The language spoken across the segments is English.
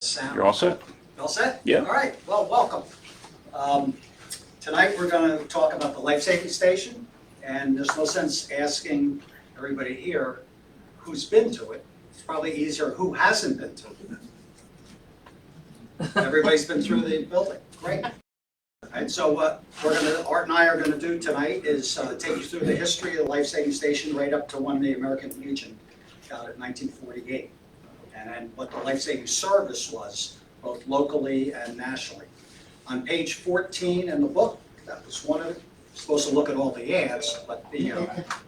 Sound. You're all set? All set? Yeah. All right, well, welcome. Tonight, we're going to talk about the life safety station, and there's no sense asking everybody here who's been to it. It's probably easier who hasn't been to it. Everybody's been through the building, great. And so what Art and I are going to do tonight is take you through the history of the life saving station right up to when the American Legion got it in 1948. And then what the life-saving service was, both locally and nationally. On page 14 in the book, that was one of it. Supposed to look at all the ads, but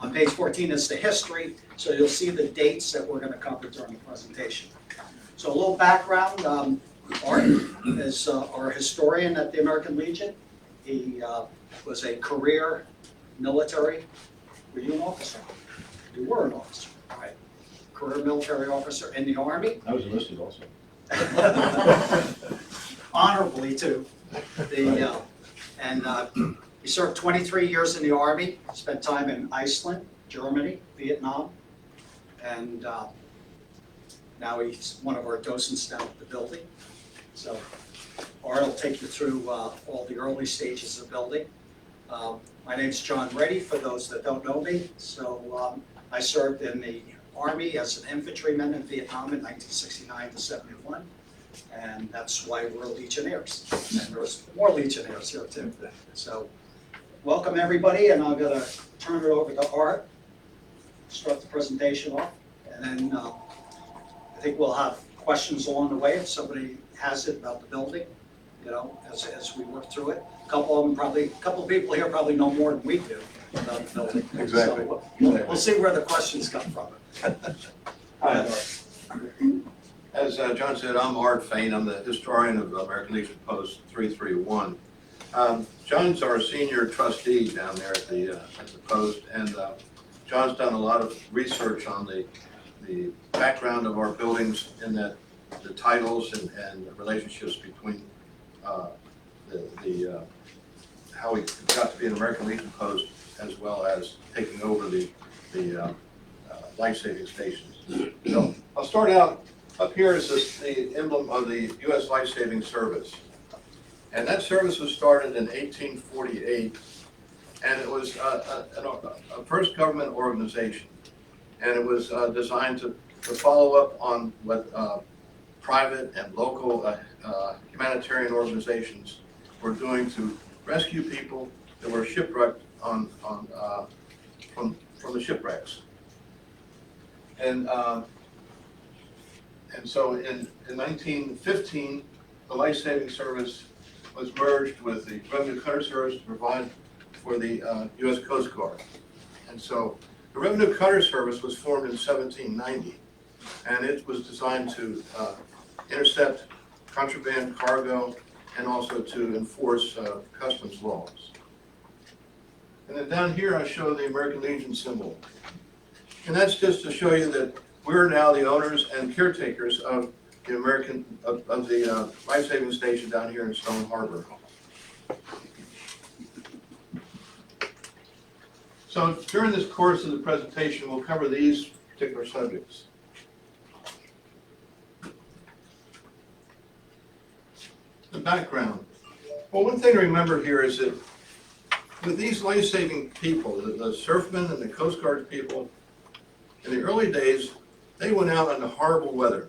on page 14 is the history, so you'll see the dates that we're going to cover during the presentation. So a little background, Art is our historian at the American Legion. He was a career military, were you an officer? You were an officer, all right. Career military officer in the Army. I was enlisted also. Honorably too. He served 23 years in the Army, spent time in Iceland, Germany, Vietnam, and now he's one of our docents down at the building. So Art will take you through all the early stages of building. My name's John Reddy, for those that don't know me. So I served in the Army as an infantryman in Vietnam in 1969 to 71, and that's why we're Legionnaires. And there's more Legionnaires here too. So welcome everybody, and I'm going to turn it over to Art, start the presentation off, and then I think we'll have questions along the way if somebody has it about the building, you know, as we work through it. A couple of people here probably know more than we do about the building. Exactly. So we'll see where the questions come from. Hi, as John said, I'm Art Fain. I'm the historian of American Legion Post 331. John's our senior trustee down there at the post, and John's done a lot of research on the background of our buildings in that the titles and the relationships between how we got to be an American Legion Post, as well as taking over the life-saving stations. So I'll start out up here is the emblem of the U.S. Life-Saving Service. And that service was started in 1848, and it was a first government organization. And it was designed to follow up on what private and local humanitarian organizations were doing to rescue people that were shipwrecked from the shipwrecks. And so in 1915, the Life Saving Service was merged with the Revenue Cutter Service to provide for the U.S. Coast Guard. And so the Revenue Cutter Service was formed in 1790, and it was designed to intercept contraband cargo and also to enforce customs laws. And then down here I show the American Legion symbol. And that's just to show you that we're now the owners and caretakers of the life-saving station down here in Stone Harbor. So during this course of the presentation, we'll cover these particular subjects. The background. Well, one thing to remember here is that with these life-saving people, the surfmen and the Coast Guard people, in the early days, they went out into horrible weather,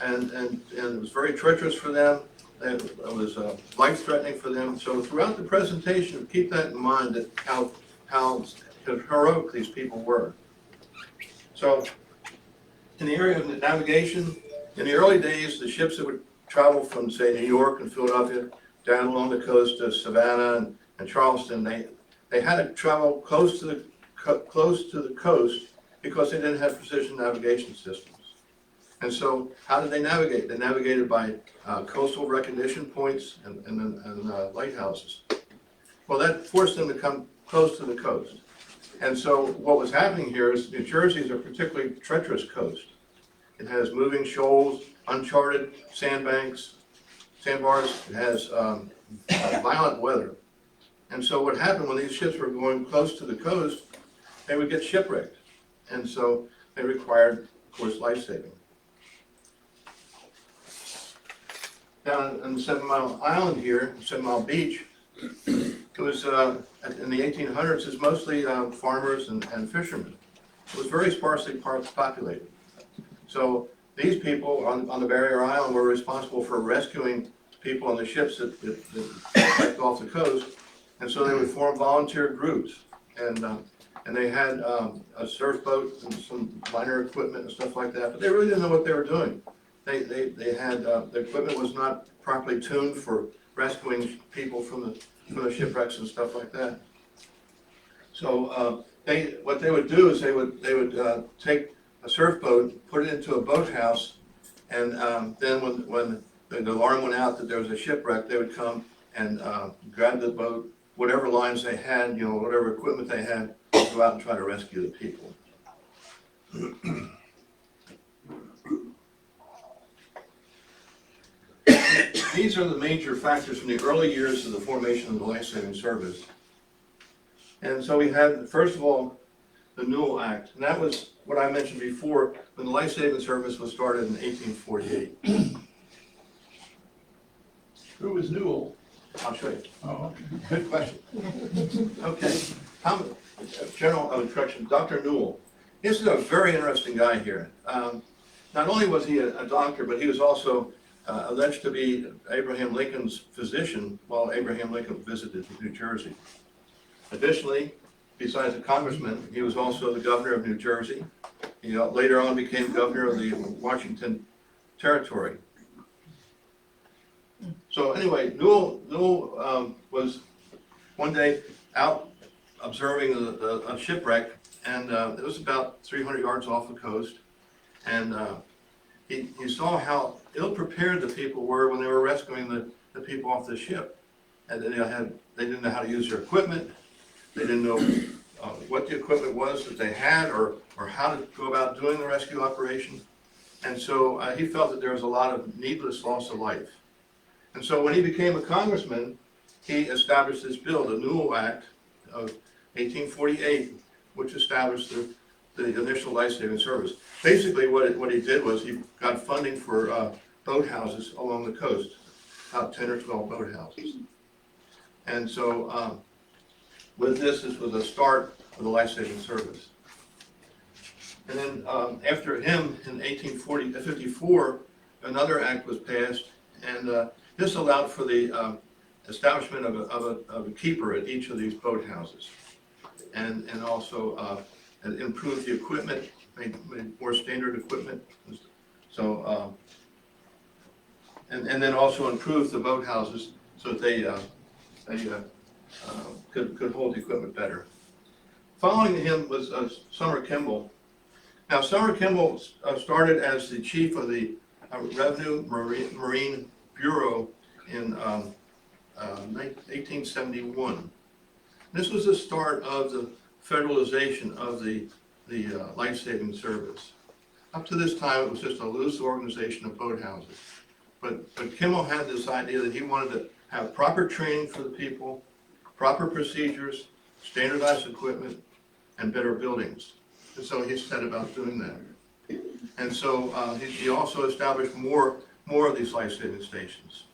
and it was very treacherous for them. It was life-threatening for them. So throughout the presentation, keep that in mind, that how heroic these people were. So in the area of navigation, in the early days, the ships that would travel from, say, New York and Philadelphia down along the coast to Savannah and Charleston, they had to travel close to the coast because they didn't have precision navigation systems. And so how did they navigate? They navigated by coastal recognition points and lighthouses. Well, that forced them to come close to the coast. And so what was happening here is New Jersey is a particularly treacherous coast. It has moving shoals, uncharted sandbanks, sandbars. It has violent weather. And so what happened when these ships were going close to the coast, they would get shipwrecked. And so they required, of course, life-saving. down on the 7 Mile Island here, 7 Mile Beach, it was, in the 1800s, it's mostly farmers and fishermen. It was very sparsely populated. So these people on the barrier island were responsible for rescuing people on the ships that left off the coast. And so they would form volunteer groups. And they had a surf boat and some minor equipment and stuff like that, but they really didn't know what they were doing. They had, the equipment was not properly tuned for rescuing people from the shipwrecks and stuff like that. So what they would do is they would take a surf boat, put it into a boathouse, and then when the alarm went out that there was a shipwreck, they would come and grab the boat, whatever lines they had, whatever equipment they had, go out and try to rescue the people. These are the major factors from the early years of the formation of the life-saving service. And so we had, first of all, the Newell Act, and that was what I mentioned before, when the life-saving service was started in 1848. Who was Newell? I'll show you. Oh, Good question. Okay, General Instruction, Dr. Newell. This is a very interesting guy here. Not only was he a doctor, but he was also alleged to be Abraham Lincoln's physician while Abraham Lincoln visited New Jersey. Additionally, besides a congressman, he was also the governor of New Jersey. He later on became governor of the Washington Territory. So anyway, Newell was one day out observing a shipwreck, and it was about 300 yards off the coast, and he saw how ill-prepared the people were when they were rescuing the people off the ship. And they didn't know how to use their equipment. They didn't know what the equipment was that they had, or how to go about doing the rescue operation. And so he felt that there was a lot of needless loss of life. And so when he became a congressman, he established this bill, the Newell Act of 1848, which established the initial life-saving service. Basically, what he did was he got funding for boathouses along the coast, about 10 or 12 boathouses. And so with this was a start of the life-saving service. And then after him, in 1854, another act was passed, and this allowed for the establishment of a keeper at each of these boathouses, and also improved the equipment, made more standard equipment. So, and then also improved the boathouses so that they could hold the equipment better. Following him was Sumner Kimball. Now, Sumner Kimball started as the chief of the Revenue Marine Bureau in 1871. This was the start of the federalization of the life-saving service. Up to this time, it was just a loose organization of boathouses. But Kimball had this idea that he wanted to have proper training for the people, proper procedures, standardized equipment, and better buildings. And so he set about doing that. And so he also established more of these life-saving stations.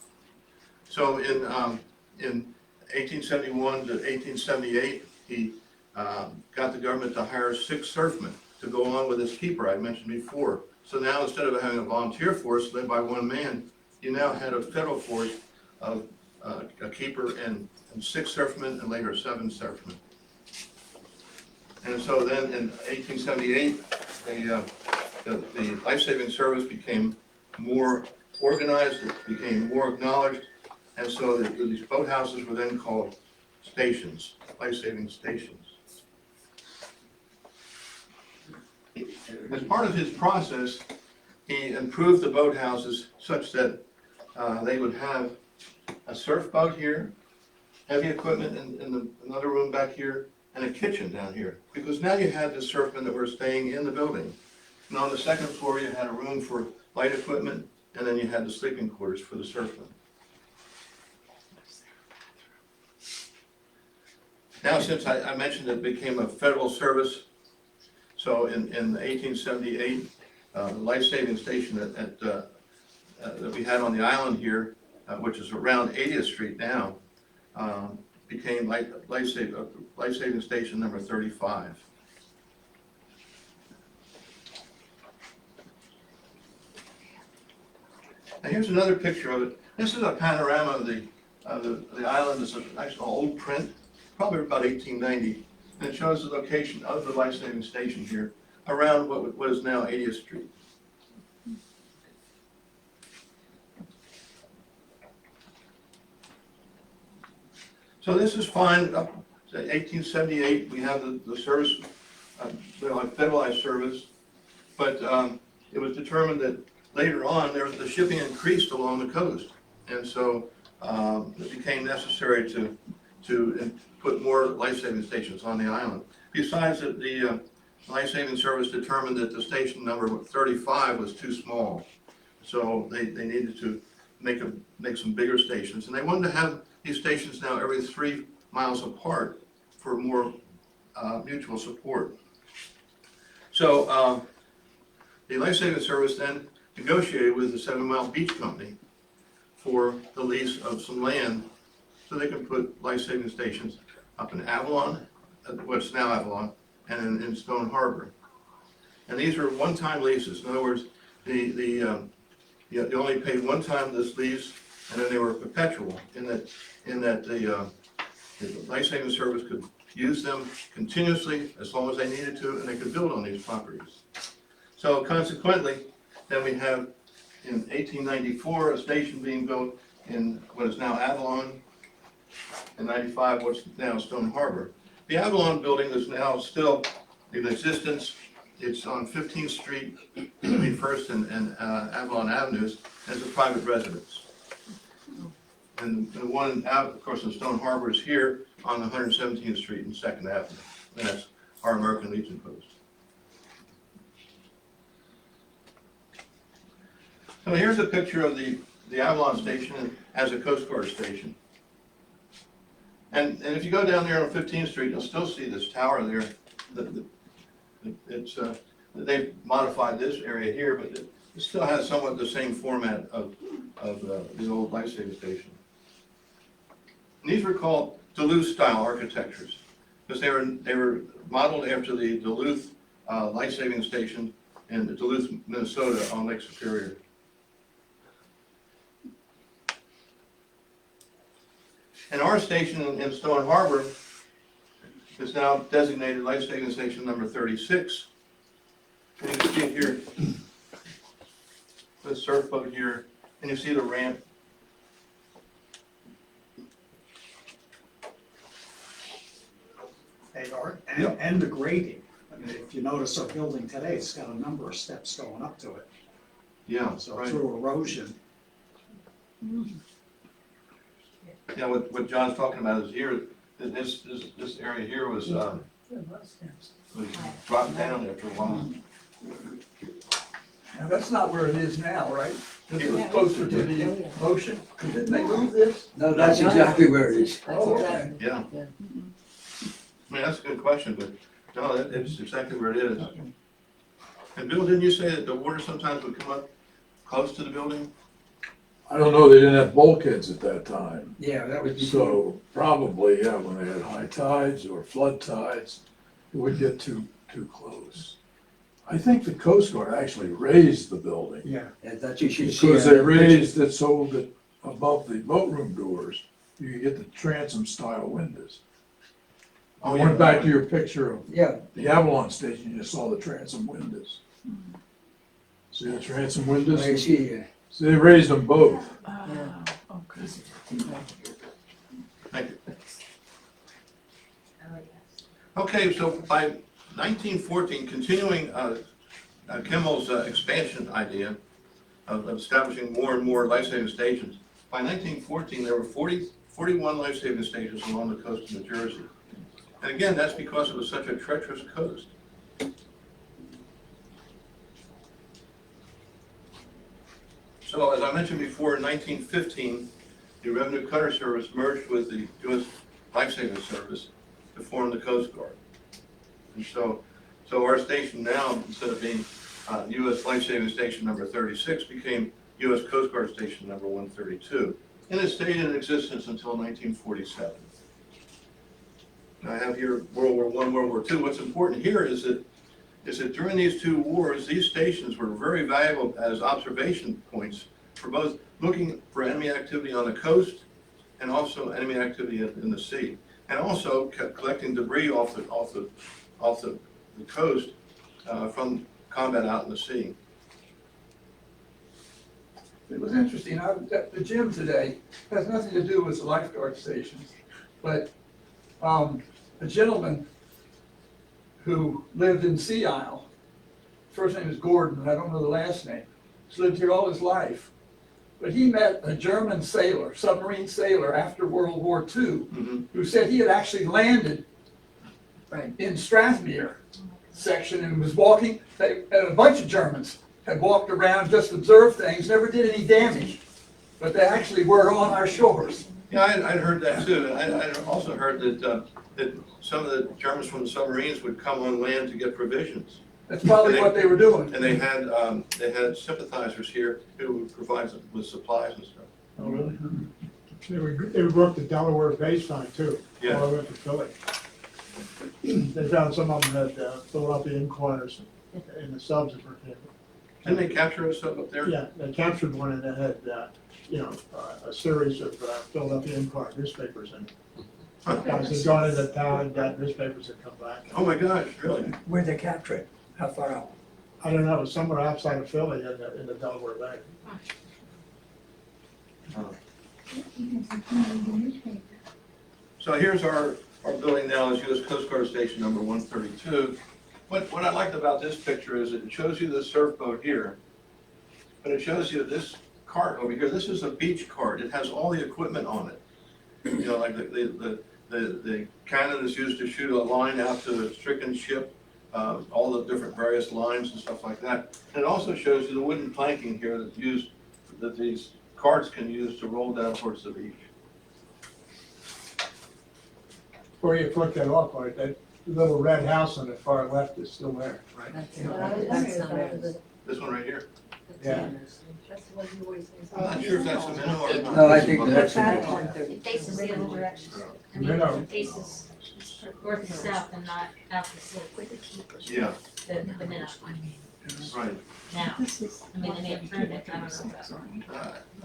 So in 1871 to 1878, he got the government to hire 6 surfmen to go along with this keeper I mentioned before. So now, instead of having a volunteer force led by one man, you now had a federal force of a keeper and 6 surfmen, and later 7 surfmen. And so then in 1878, the life-saving service became more organized, it became more acknowledged, and so these boathouses were then called stations, life-saving stations. As part of his process, he improved the boathouses such that they would have a surf boat here, heavy equipment in another room back here, and a kitchen down here. Because now you had the surfmen that were staying in the building. And on the second floor, you had a room for light equipment, and then you had the sleeping quarters for the surfmen. Now, since I mentioned it became a federal service, so in 1878, the life-saving station that we had on the island here which is around 80th Street now, became life-saving station number 35. Now here's another picture of it. This is a panorama of the island. It's an actual old print, probably about 1890, and it shows the location of the life-saving station here around what is now 80th Street. So this is fine. Up to 1878, we have the service, like federalized service, but it was determined that later on the shipping increased along the coast, and so it became necessary to put more life-saving stations on the island. Besides that, the life-saving service determined that the station number 35 was too small, so they needed to make some bigger stations, and they wanted to have these stations now every 3 miles apart for more mutual support. So the life-saving service then negotiated with the 7 Mile Beach Company for the lease of some land so they can put life-saving stations up in Avalon, what's now Avalon, and in Stone Harbor. And these are one-time leases. In other words, you only paid one time this lease, and then they were perpetual in that the life-saving service could use them continuously as long as they needed to, and they could build on these properties. So consequently, then we have in 1894 a station being built in what is now Avalon, in 95 what's now Stone Harbor. The Avalon building is now still in existence. It's on 15th Street, 21st and Avalon Avenues, as a private residence. And the one, of course, in Stone Harbor is here on 117th Street and 2nd Avenue. And that's our American Legion post. So here's a picture of the Avalon station as a Coast Guard station. And if you go down there on 15th Street, you'll still see this tower there. They've modified this area here, but it still has somewhat the same format of the old life-saving station. And these were called Duluth-style architectures because they were modeled after the Duluth life-saving station in Duluth, Minnesota, on Lake Superior. And our station in Stone Harbor is now designated life-saving station number 36. And you can see it here, the surf boat here, and you see the ramp. Hey, Art, and the grading. I mean, if you notice our building today, it's got a number of steps going up to it. Yeah, So right. through erosion. Yeah, what John's talking about is here, this area here was dropped down after a while. Now, that's not where it is now, right? This was closer to the ocean. Didn't they move this? No, that's exactly where it is. Oh, okay. Yeah. I mean, that's a good question, but no, it's exactly where it is. And Bill, didn't you say that the water sometimes would come up close to the building? I don't know, they didn't have bulkheads at that time. Yeah, that was before. So probably, yeah, when they had high tides or flood tides, it would get too close. I think the Coast Guard actually raised the building. Yeah. Yeah, that you should see. Because they raised it so that above the boat room doors, you could get the transom style windows. I went back to your picture of Yeah, the Avalon station, you saw the transom windows. See the transom windows? I see, So they raised them both. Okay. Thank you. Okay, so by 1914, continuing Kimmel's expansion idea of establishing more and more life-saving stations, by 1914 there were 41 life-saving stations along the coast of New Jersey. And again, that's because it was such a treacherous coast. So as I mentioned before, in 1915, the Revenue Cutter Service merged with the U.S. Life-Saving Service to form the Coast Guard. And so our station now, instead of being U.S. Life-Saving Station number 36, became U.S. Coast Guard Station number 132. and it stayed in existence until 1947. I have here World War I, World War II. What's important here is that during these two wars, these stations were very valuable as observation points for both looking for enemy activity on the coast and also enemy activity in the sea, and also collecting debris off the coast from combat out in the sea. It was interesting, I was at the gym today, has nothing to do with the lifeguard stations, but a gentleman who lived in Sea Isle, first name is Gordon, I don't know the last name, he's lived here all his life. But he met a German sailor, submarine sailor after World War II, who said he had actually landed in Strathmere section and was walking, and a bunch of Germans had walked around, just observed things, never did any damage, but they actually were on our shores. Yeah, I'd heard that too. I'd also heard that some of the Germans from the submarines would come on land to get provisions. That's probably what they were doing. And they had sympathizers here who would provide them with supplies and stuff. Oh, really? They would work the Delaware baseline too, Yeah. all the way to Philly. They found some of them had Philadelphia Inquirers in the subs that were here. Didn't they capture us up there? Yeah, they captured one and it had, a series of Philadelphia Inquirer newspapers in it. Guys had gone into town and got newspapers and come back. Oh my gosh, really? Where'd they capture it? How far out? I don't know, it was somewhere outside of Philly in the Delaware Bay. So here's our building now is U.S. Coast Guard Station number 132. What I liked about this picture is it shows you the surf boat here, but it shows you this cart over here. This is a beach cart. It has all the equipment on it. You know, like the cannon is used to shoot a line out to a stricken ship, all the different various lines and stuff like that. And it also shows you the wooden planking here that these carts can use to roll down towards the beach. Before you flick that off, Art, that little red house on the far left is still there, right? This one right here. Yeah. That's the one you always say. I'm not sure if that's a minnow or not. No, I think that's It faces the other direction. I mean, Minnow. it faces north and south and not out the sea. Yeah, The minnow. right. Now, I mean, they may have turned it, I don't know.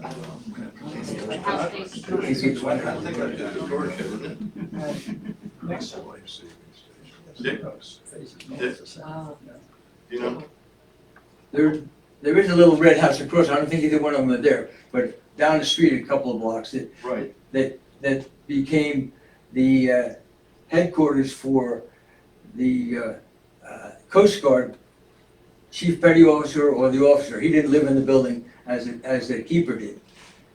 I don't know. The house faces I think that's just a storage shed, isn't it? Next to life saving Dick? station. You know? There is a little red house across, I don't think either one of them are there, but down the street a couple of blocks Right. that became the headquarters for the Coast Guard chief petty officer or the officer. He didn't live in the building as the keeper did.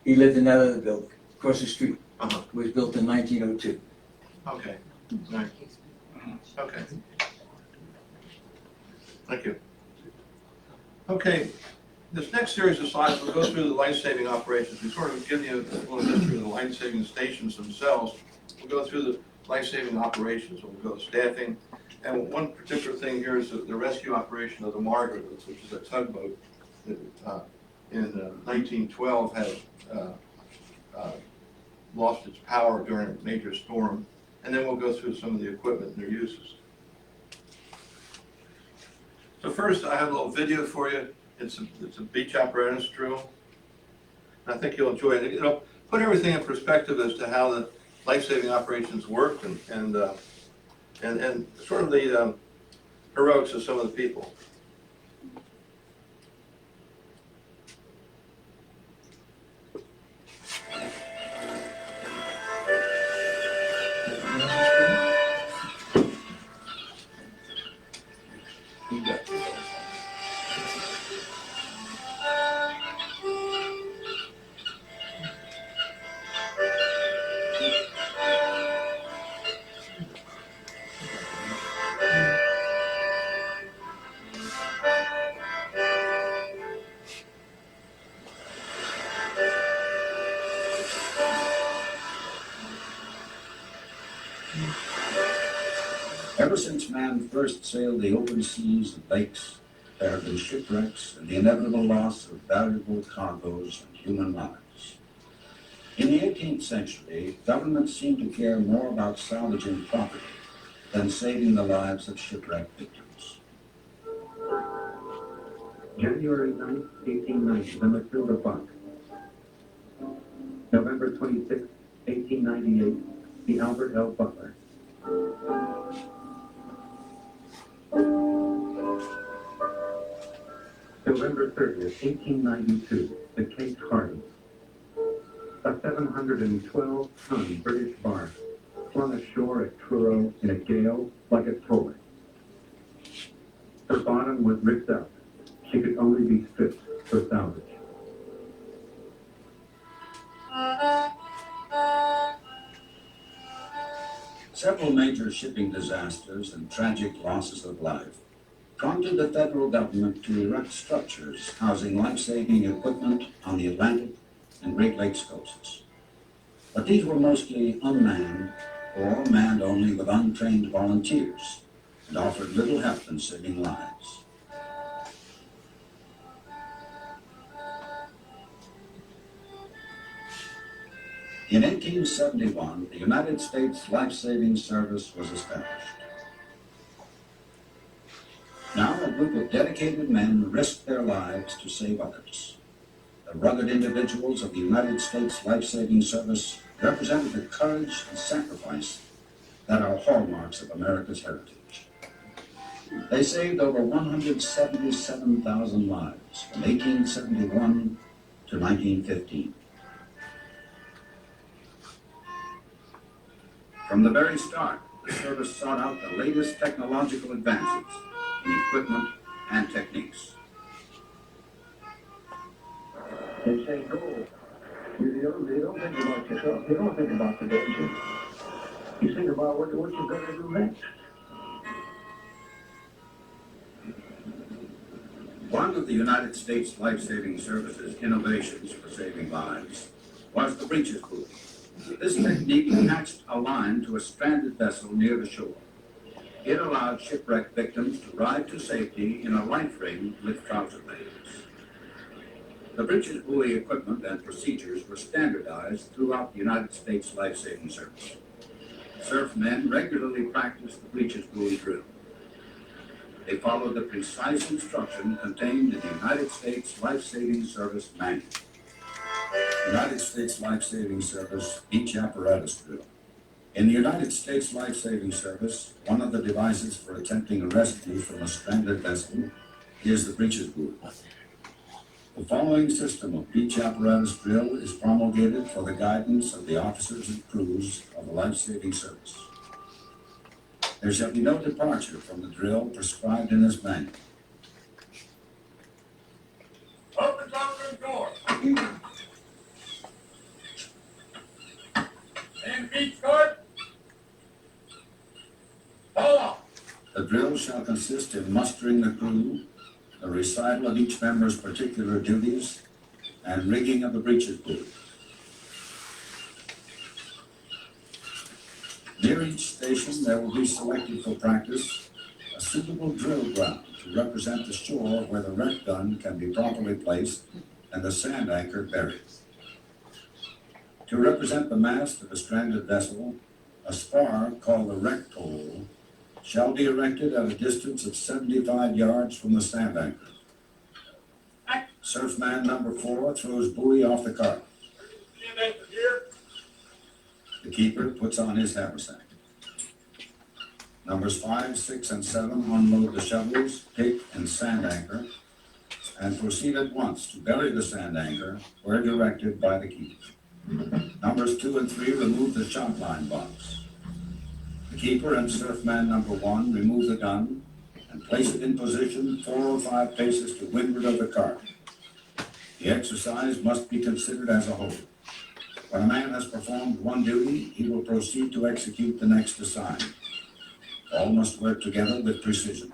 He lived in that other building, across the street. Uh-huh. It was built in 1902. Okay. Right. Okay. Thank you. Okay, this next series of slides will go through the life-saving operations. We sort of give you a little history of the life-saving stations themselves. We'll go through the life-saving operations, we'll go staffing. And one particular thing here is the rescue operation of the Margaret, which is a tugboat that in 1912 had lost its power during a major storm. And then we'll go through some of the equipment and their uses. So first, I have a little video for you. It's a beach apparatus drill. I think you'll enjoy it. It'll put everything in perspective as to how the life-saving operations work and sort of the heroics of some of the people. Ever since man first sailed the open seas and lakes, there have been shipwrecks and the inevitable loss of valuable cargoes and human lives. In the 18th century, governments seemed to care more about salvaging property than saving the lives of shipwreck victims. January 9, 1890, the Matilda Buck. November 26, 1898, the Albert L. Butler. November 30th, 1892, the Cape Hardy. A 712-ton British bark flung ashore at Truro in a gale like a toy. Her bottom was ripped up. She could only be stripped for salvage. Several major shipping disasters and tragic losses of life prompted the federal government to erect structures housing life-saving equipment on the Atlantic and Great Lakes coasts. But these were mostly unmanned or manned only with untrained volunteers and offered little help in saving lives. In 1871, the United States Life-Saving Service was established. Now a group of dedicated men risked their lives to save others. The rugged individuals of the United States Life-Saving Service represented the courage and sacrifice that are hallmarks of America's heritage. They saved over 177,000 lives from 1871 to 1915. From the very start, the service sought out the latest technological advances in equipment and techniques. They say go. You don't think about yourself. You don't think about the danger. You think about what you're going to do next. One of the United States Life-Saving Service's innovations for saving lives was the breeches buoy. This technique attached a line to a stranded vessel near the shore. It allowed shipwreck victims to ride to safety in a life ring with trouser legs. The breeches buoy equipment and procedures were standardized throughout the United States Life-Saving Service. Surfmen regularly practiced the breeches buoy drill. They followed the precise instruction contained in the United States Life-Saving Service manual. United States Life-Saving Service beach apparatus drill. In the United States Life-Saving Service, one of the devices for attempting a rescue from a stranded vessel is the breeches buoy. The following system of beach apparatus drill is promulgated for the guidance of the officers and crews of the Life-Saving Service. There shall be no departure from the drill prescribed in this manual. Open the door. And beach guard. Hold on. The drill shall consist in mustering the crew, the recital of each member's particular duties, and rigging of the breeches buoy. Near each station, there will be selected for practice a suitable drill ground to represent the shore where the wreck gun can be properly placed and the sand anchor buried. To represent the mast of a stranded vessel, a spar called the wreck pole shall be erected at a distance of 75 yards from the sand anchor. Surfman number 4 throws buoy off the cart. The keeper puts on his haversack. Numbers 5, 6, and 7 unload the shovels, pick, and sand anchor, and proceed at once to bury the sand anchor where directed by the keeper. Numbers 2 and 3 remove the shot line box. The keeper and surfman number 1 remove the gun and place it in position 4 or 5 paces to windward of the cart. The exercise must be considered as a whole. When a man has performed one duty, he will proceed to execute the next assigned. All must work together with precision.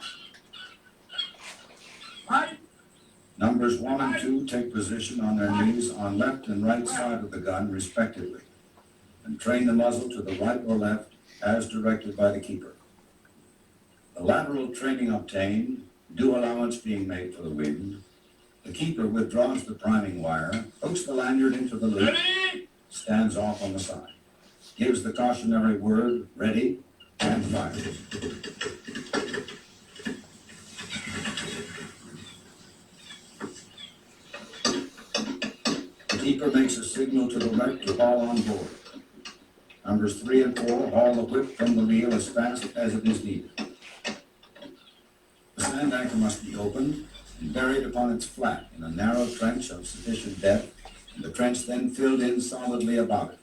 Numbers 1 and 2 take position on their knees on left and right side of the gun, respectively, and train the muzzle to the right or left as directed by the keeper. The lateral training obtained, due allowance being made for the wind, the keeper withdraws the priming wire, hooks the lanyard into the loop, stands off on the side, gives the cautionary word, ready, and fires. The keeper makes a signal to the wreck to haul on board. Numbers 3 and 4 haul the whip from the reel as fast as it is needed. The sand anchor must be opened and buried upon its flat in a narrow trench of sufficient depth, and the trench then filled in solidly about it.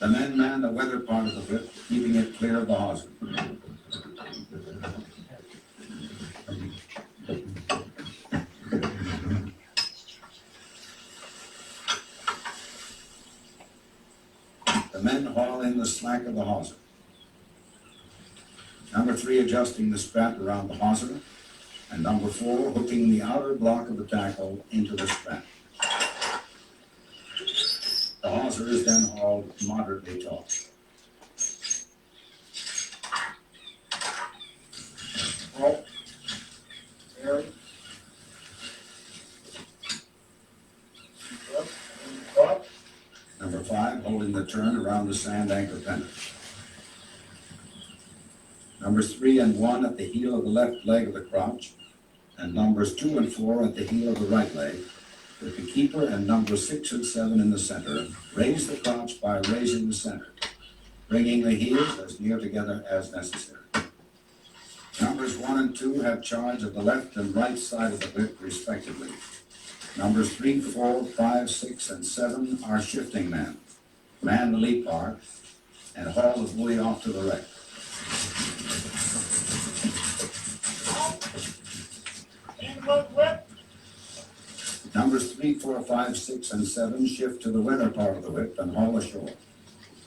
The men man the weather part of the whip, keeping it clear of the hawser. The men haul in the slack of the hawser. Number 3 adjusting the strap around the hawser, and number 4 hooking the outer block of the tackle into the strap. The hawser is then hauled moderately taut. Roll. Mary. Up. Number 5 holding the turn around the sand anchor pennant. Numbers 3 and 1 at the heel of the left leg of the crouch, and numbers 2 and 4 at the heel of the right leg, with the keeper and numbers 6 and 7 in the center. Raise the crouch by raising the center, bringing the heels as near together as necessary. Numbers 1 and 2 have charge of the left and right side of the whip respectively. Numbers 3, 4, 5, 6, and 7 are shifting men. Man the lead bar and haul the buoy off to the wreck. Numbers 3, 4, 5, 6, and 7 shift to the weather part of the whip and haul ashore.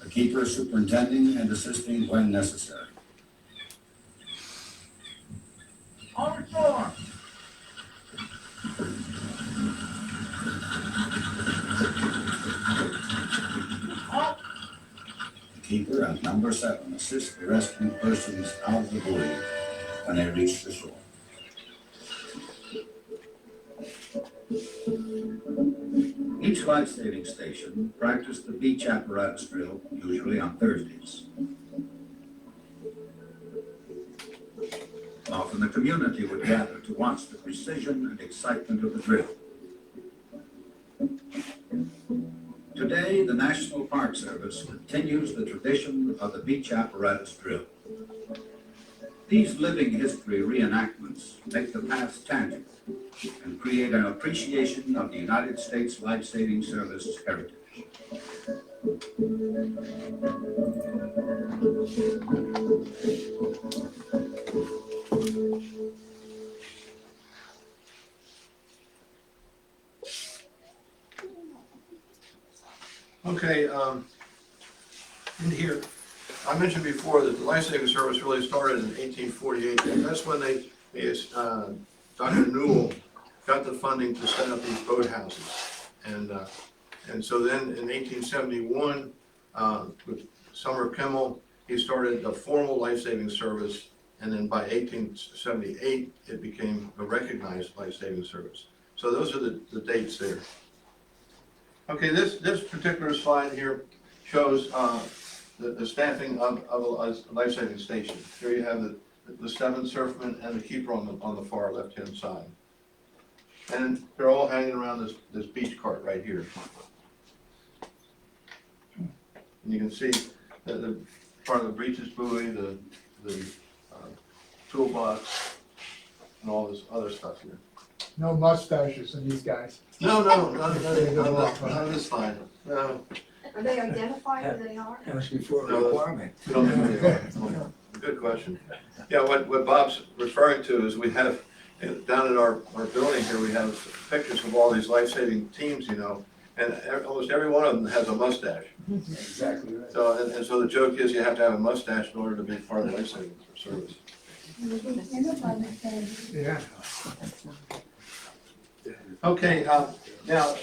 The keeper superintending and assisting when necessary. The keeper and number 7 assist the rescued persons out of the buoy when they reach the shore. Each life-saving station practiced the beach apparatus drill, usually on Thursdays. Often the community would gather to watch the precision and excitement of the drill. Today, the National Park Service continues the tradition of the beach apparatus drill. These living history reenactments make the past tangible and create an appreciation of the United States Life-Saving Service heritage. Okay, in here, I mentioned before that the life-saving service really started in 1848, and that's when Dr. Newell got the funding to set up these boathouses. And so then in 1871, with Sumner Kimmel, he started a formal life-saving service, and then by 1878, it became a recognized life-saving service. So those are the dates there. Okay, this particular slide here shows the staffing of a life-saving station. Here you have the 7 surfmen and the keeper on the far left-hand side. And they're all hanging around this beach cart right here. And you can see the front of the breeches buoy, the toolbox, and all this other stuff here. No mustaches in these guys. No, not this slide. No. Are they identified who they are? That was before No, a requirement. We don't know who they are. Good question. Yeah, what Bob's referring to is we have, down in our building here, we have pictures of all these life-saving teams, you know, and almost every one of them has a mustache. Exactly right. So, and so the joke is you have to have a mustache in order to be part of the life-saving service. Yeah. Okay, now,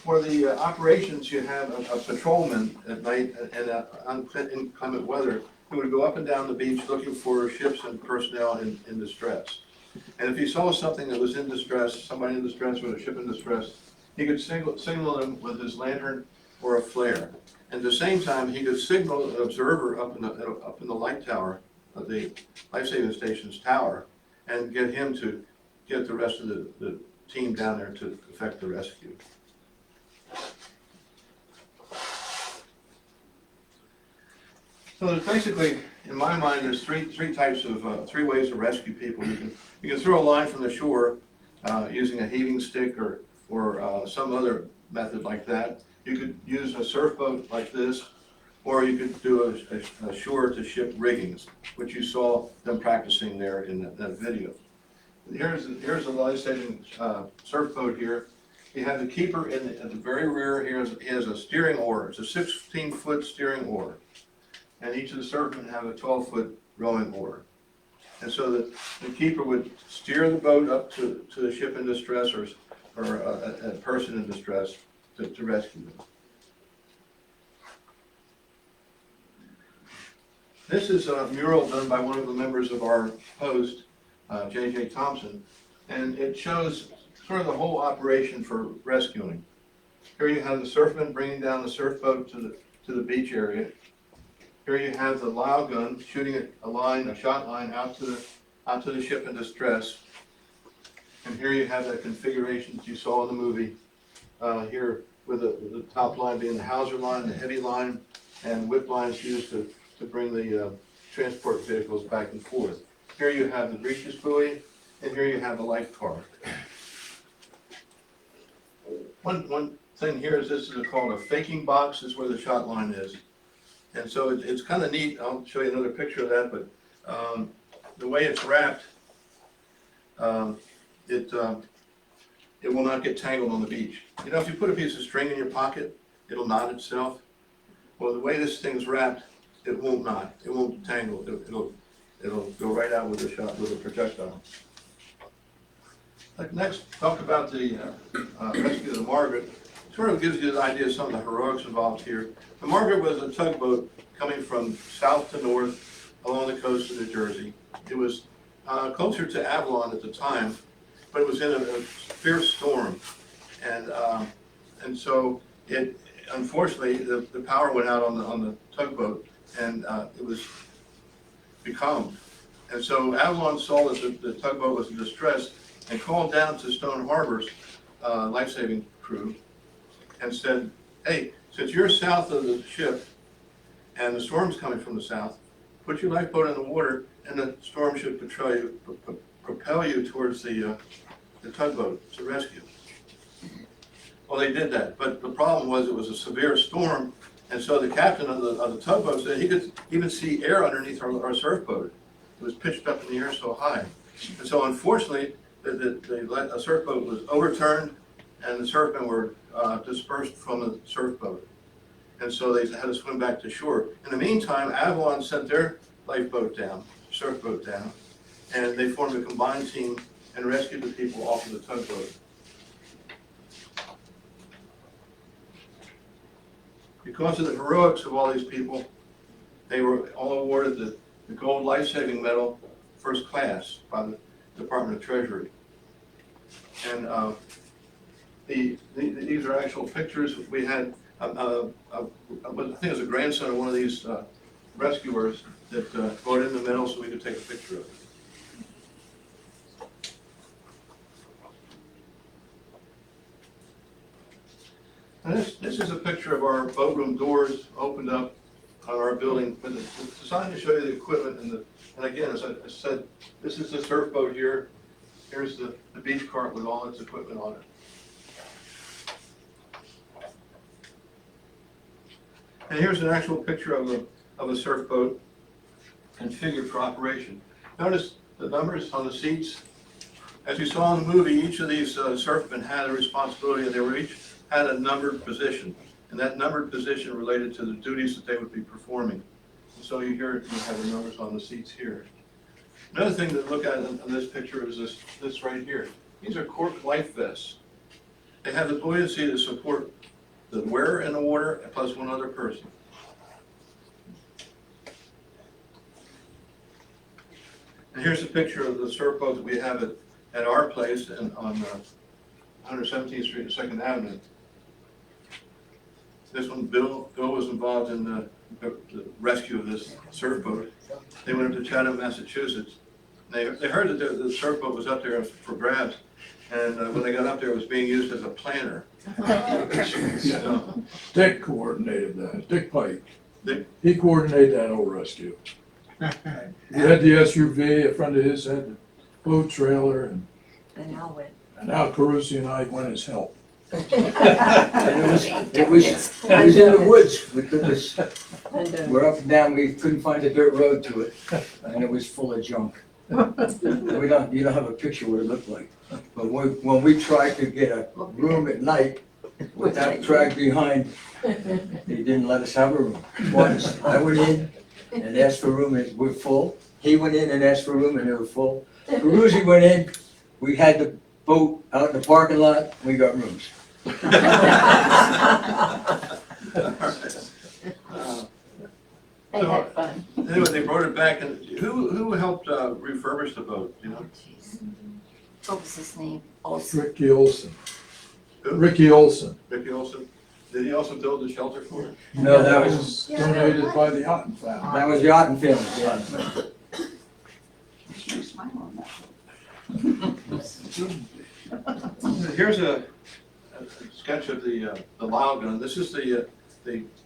for the operations, you have a patrolman at night and inclement weather who would go up and down the beach looking for ships and personnel in distress. And if he saw something that was in distress, somebody in distress or a ship in distress, he could signal them with his lantern or a flare. At the same time, he could signal an observer up in the light tower of the life-saving station's tower and get him to get the rest of the team down there to effect the rescue. So there's basically, in my mind, there's three ways to rescue people. You can throw a line from the shore using a heaving stick or some other method like that. You could use a surf boat like this, or you could do a shore-to-ship riggings, which you saw them practicing there in that video. Here's a life-saving surf boat here. You have the keeper at the very rear. He has a steering oar. It's a 16-foot steering oar. And each of the surfmen have a 12-foot rowing oar. And so the keeper would steer the boat up to the ship in distress or a person in distress to rescue them. This is a mural done by one of the members of our post, J.J. Thompson, and it shows sort of the whole operation for rescuing. Here you have the surfman bringing down the surf boat to the beach area. Here you have the Lao gun shooting a shot line out to the ship in distress. And here you have that configuration that you saw in the movie. Here with the top line being the hawser line, the heavy line, and whip lines used to bring the transport vehicles back and forth. Here you have the breeches buoy, and here you have the life car. One thing here is this is called a faking box. This is where the shot line is. And so it's kind of neat. I'll show you another picture of that, but the way it's wrapped, it will not get tangled on the beach. You know, if you put a piece of string in your pocket, it'll knot itself. Well, the way this thing's wrapped, it won't knot. It won't tangle. It'll go right out with a projectile. Next, talk about the rescue of the Margaret. Sort of gives you an idea of some of the heroics involved here. The Margaret was a tugboat coming from south to north along the coast of New Jersey. It was closer to Avalon at the time, but it was in a fierce storm, and so it unfortunately the power went out on the tugboat, and it was becalmed. And so Avalon saw that the tugboat was in distress and called down to Stone Harbor's life-saving crew and said, "Hey, since you're south of the ship and the storm's coming from the south, put your lifeboat in the water and the storm should propel you towards the tugboat to rescue." Well, they did that, but the problem was it was a severe storm, and so the captain of the tugboat said he could even see air underneath our surf boat. It was pitched up in the air so high. And so unfortunately, the surf boat was overturned and the surfmen were dispersed from the surf boat. And so they had to swim back to shore. In the meantime, Avalon sent their lifeboat down, surf boat down, and they formed a combined team and rescued the people off of the tugboat. Because of the heroics of all these people, they were all awarded the Gold Life-Saving Medal, First Class, by the Department of Treasury. And these are actual pictures. We had, I think it was a grandson of one of these rescuers that brought in the medal so we could take a picture of it. And this is a picture of our boat room doors opened up on our building, but it's designed to show you the equipment and again, as I said, this is the surf boat here. Here's the beach cart with all its equipment on it. And here's an actual picture of a surf boat configured for operation. Notice the numbers on the seats. As you saw in the movie, each of these surfmen had a responsibility, and they were each had a numbered position, and that numbered position related to the duties that they would be performing. And so you have the numbers on the seats here. Another thing to look at in this picture is this right here. These are cork life vests. They have the buoyancy to support the wearer in the water plus one other person. And here's a picture of the surf boat that we have at our place and 117th Street and Second Avenue. This one, Bill was involved in the rescue of this surf boat. They went up to Chatham, Massachusetts. They heard that the surf boat was up there for grabs, and when they got up there, it was being used as a planter. So, Dick coordinated that, Dick Pike. Dick? He coordinated that whole rescue. He had the SUV, a friend of his had the boat trailer, and Al Carusi and I went as help. And it was in the woods. We took this, we're up and down, we couldn't find a dirt road to it, and it was full of junk. You don't have a picture what it looked like. But when we tried to get a room at night with that track behind, they didn't let us have a room. Once, I went in and asked for a room, and we're full. He went in and asked for a room, and they were full. Carusi went in, we had the boat out in the parking lot, we got rooms. They had fun. Anyway, they brought it back, and who helped refurbish the boat, you know? What was his name? Ricky Olson. Who? Ricky Olson. Ricky Olson. Did he also build the shelter for it? No, that was Donated by the Otten family. That was the Otten family, yeah. Here's a sketch of the Lyle gun. This is the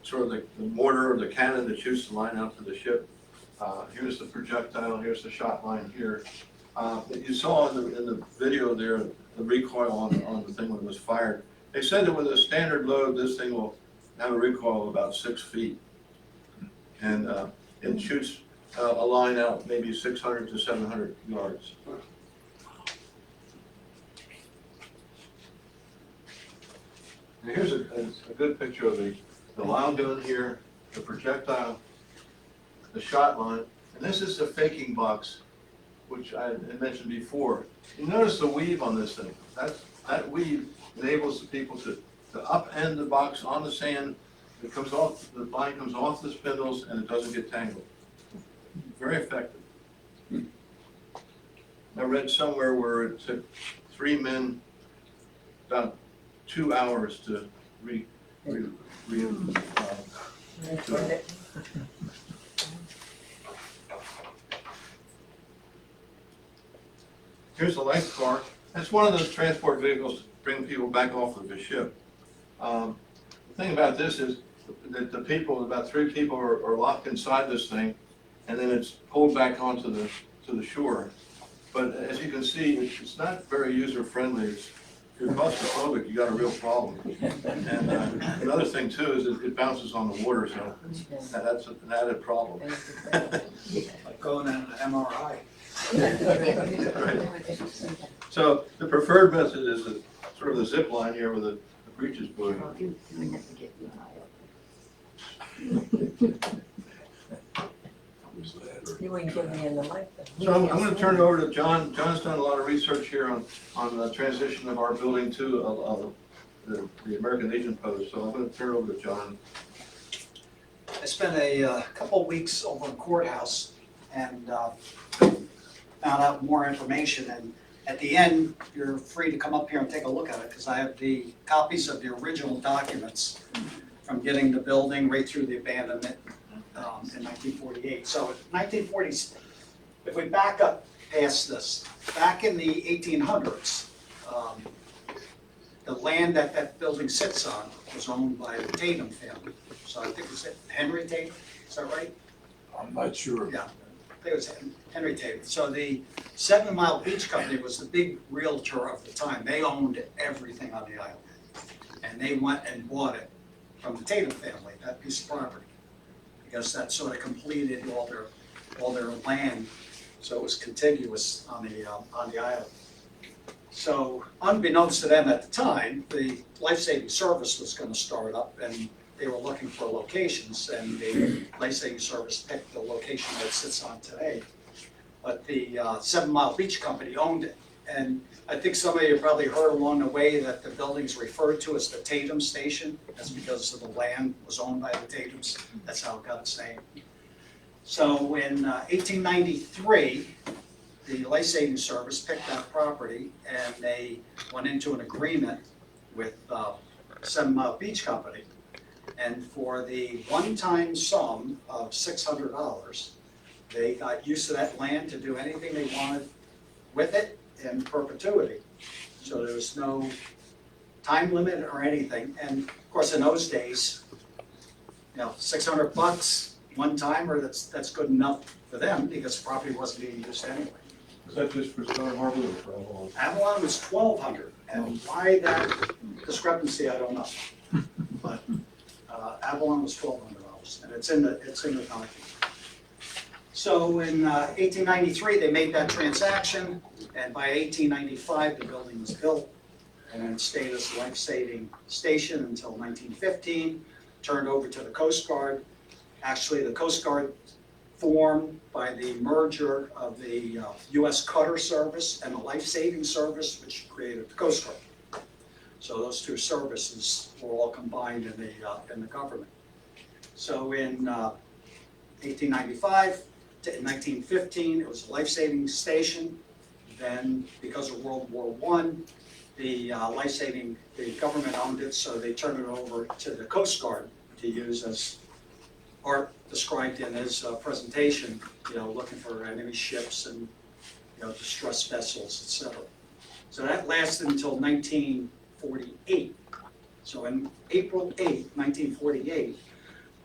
sort of the mortar or the cannon that shoots the line out to the ship. Here's the projectile. Here's the shot line here. You saw in the video there the recoil on the thing when it was fired. They said that with a standard load, this thing will have a recoil of about 6 feet, and it shoots a line out maybe 600 to 700 yards. Now here's a good picture of the Lyle gun here, the projectile, the shot line, and this is the faking box, which I had mentioned before. You notice the weave on this thing. That weave enables the people to upend the box on the sand. It comes off, the line comes off the spindles, and it doesn't get tangled. Very effective. I read somewhere where it took 3 men about 2 hours to Here's the life car. That's one of those transport vehicles to bring people back off of the ship. The thing about this is that the people, about 3 people are locked inside this thing, and then it's pulled back onto the shore. But as you can see, it's not very user-friendly. If you're claustrophobic, you got a real problem. And another thing too is it bounces on the water, so that's an added problem. Like going on an MRI. Right. So the preferred method is sort of the zip line here with the breeches buoy. You wouldn't give me in the life. So I'm going to turn it over to John. John's done a lot of research here on the transition of our building to the American Legion post. So I'm going to turn it over to John. I spent a couple of weeks over in courthouse and found out more information. And at the end, you're free to come up here and take a look at it because I have the copies of the original documents from getting the building right through the abandonment in 1948. So in 1940s, if we back up past this, back in the 1800s, the land that that building sits on was owned by the Tatum family. So I think it's Henry Tatum, is that right? I'm not sure. Yeah, I think it was Henry Tatum. So the 7 Mile Beach Company was the big realtor of the time. They owned everything on the island. And they went and bought it from the Tatum family, that piece of property. Because that sort of completed all their land, so it was contiguous on the island. So unbeknownst to them at the time, the life-saving service was going to start up, and they were looking for locations, and the life-saving service picked the location that it sits on today. But the 7 Mile Beach Company owned it, and I think some of you probably heard along the way that the building's referred to as the Tatum Station. That's because of the land was owned by the Tatums. That's how it got its name. So in 1893, the Life Saving Service picked that property and they went into an agreement with Seven Mile Beach Company. And for the one-time sum of $600, they got use of that land to do anything they wanted with it in perpetuity. So there was no time limit or anything. And of course, in those days, you know, $600 one timer, that's good enough for them because the property wasn't being used anyway. Is that just for Stone Harbor or for all? Avalon was $1,200, and why that discrepancy, I don't know. But Avalon was $1,200, and it's in the document. So in 1893, they made that transaction, and by 1895, the building was built, and then it stayed as a life-saving station until 1915, turned over to the Coast Guard. Actually, the Coast Guard formed by the merger of the U.S. Cutter Service and the Life Saving Service, which created the Coast Guard. So those two services were all combined in the government. So in 1895 to 1915, it was a life-saving station. Then, because of World War I, the government owned it, so they turned it over to the Coast Guard to use as Art described in his presentation, you know, looking for enemy ships and, you know, distressed vessels, etc. So that lasted until 1948. So in April 8, 1948,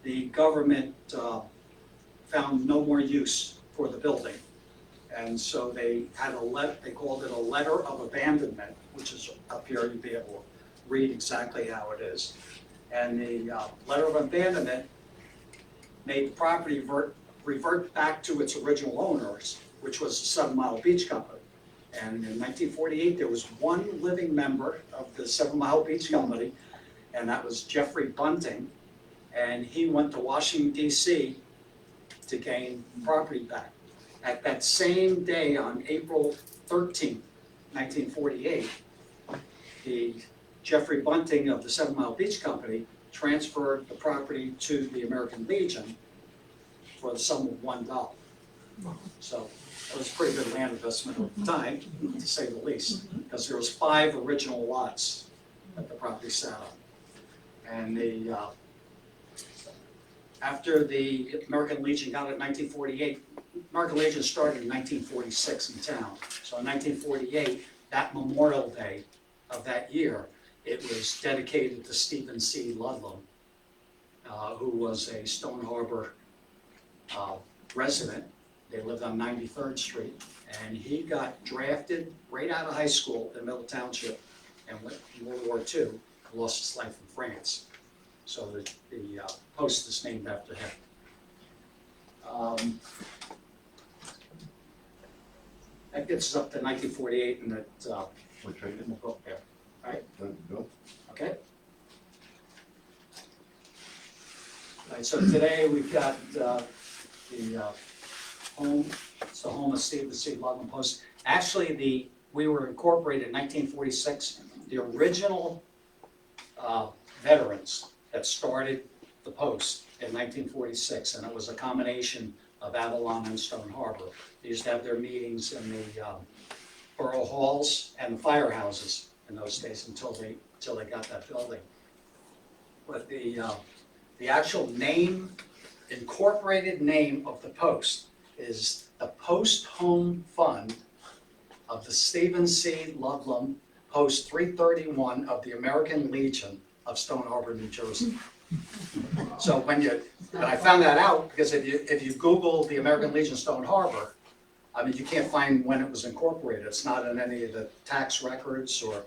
the government found no more use for the building. And so they had they called it a letter of abandonment, which is up here, you'll be able to read exactly how it is. And the letter of abandonment made the property revert back to its original owners, which was the 7 Mile Beach Company. And in 1948, there was one living member of the 7 Mile Beach Company, and that was Jeffrey Bunting. And he went to Washington, D.C. to gain property back. At that same day, on April 13, 1948, the Jeffrey Bunting of the 7 Mile Beach Company transferred the property to the American Legion for the sum of $1. So that was a pretty good land investment at the time, to say the least, because there was 5 original lots that the property sat on. And after the American Legion got it in 1948, American Legion started in 1946 in town. So in 1948, that Memorial Day of that year, it was dedicated to Stephen C. Ludlam, who was a Stone Harbor resident. They lived on 93rd Street, and he got drafted right out of high school in Middle Township and went in World War II and lost his life in France. So the post is named after him. That gets us up to 1948 and that Which I in the book there, right? didn't. Okay. All right, so today we've got the home, it's the home of Stephen C. Ludlam Post. Actually, we were incorporated in 1946. The original veterans that started the Post in 1946, and it was a combination of Avalon and Stone Harbor. They used to have their meetings in the borough halls and the firehouses in those days until they got that building. But the actual name, incorporated name of the Post is the Post Home Fund of the Stephen C. Ludlam Post 331 of the American Legion of Stone Harbor, New Jersey. So and I found that out because if you Google the American Legion Stone Harbor, I mean, you can't find when it was incorporated. It's not in any of the tax records or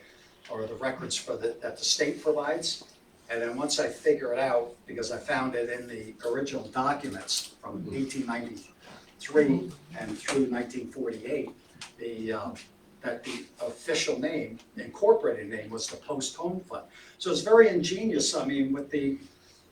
the records that the state provides. And then once I figure it out, because I found it in the original documents from 1893 and through 1948, that the official name, the incorporated name, was the Post Home Fund. So it's very ingenious, I mean, with the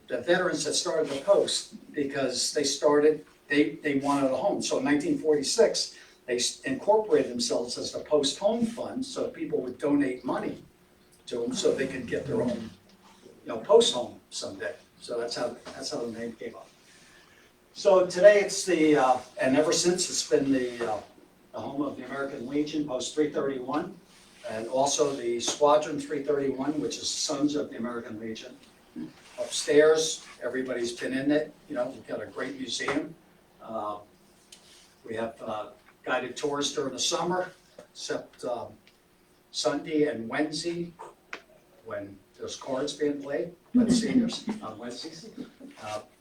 veterans that started the Post, because they wanted a home. So in 1946, they incorporated themselves as the Post Home Fund, so people would donate money to them so they could get their own, post home someday. So that's how the name came up. So today it's and ever since it's been the the home of the American Legion, Post 331, and also the Squadron 331, which is Sons of the American Legion. Upstairs, everybody's been in it, you know, we've got a great museum. We have guided tours during the summer, except Sunday and Wednesday, when there's cards being played by the seniors on Wednesdays.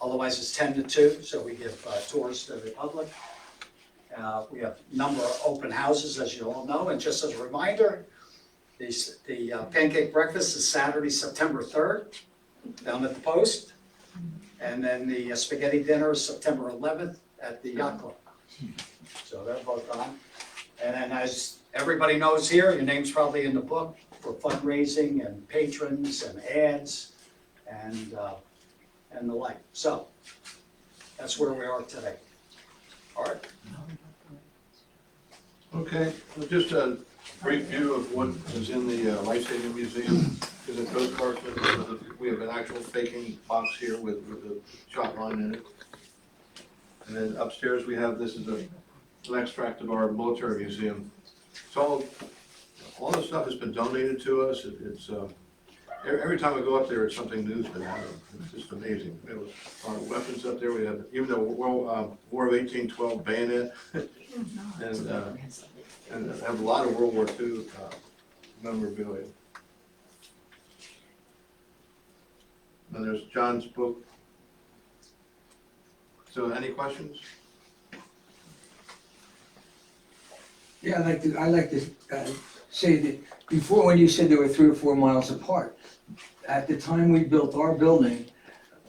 Otherwise, it's 10 to 2, so we give tours to the public. We have a number of open houses, as you all know, and just as a reminder, the pancake breakfast is Saturday, September 3rd, down at the Post. And then the spaghetti dinner is September 11th at the Yacht Club. So they're both on. And then as everybody knows here, your name's probably in the book for fundraising and patrons and ads and the like. So that's where we are today. All right. Okay, well, just a brief view of what is in the Life Saving Museum. Is a Coast Guard, we have an actual faking box here with the shot line in it. And then upstairs we have, this is an extract of our military museum. It's all the stuff has been donated to us. It's every time I go up there, it's something new's been added. It's just amazing. We have our weapons up there. We have even the War of 1812 bayonet, and have a lot of World War II memorabilia. And there's John's book. So, any questions? Yeah, I'd like to say that before, when you said they were 3 or 4 miles apart, at the time we built our building,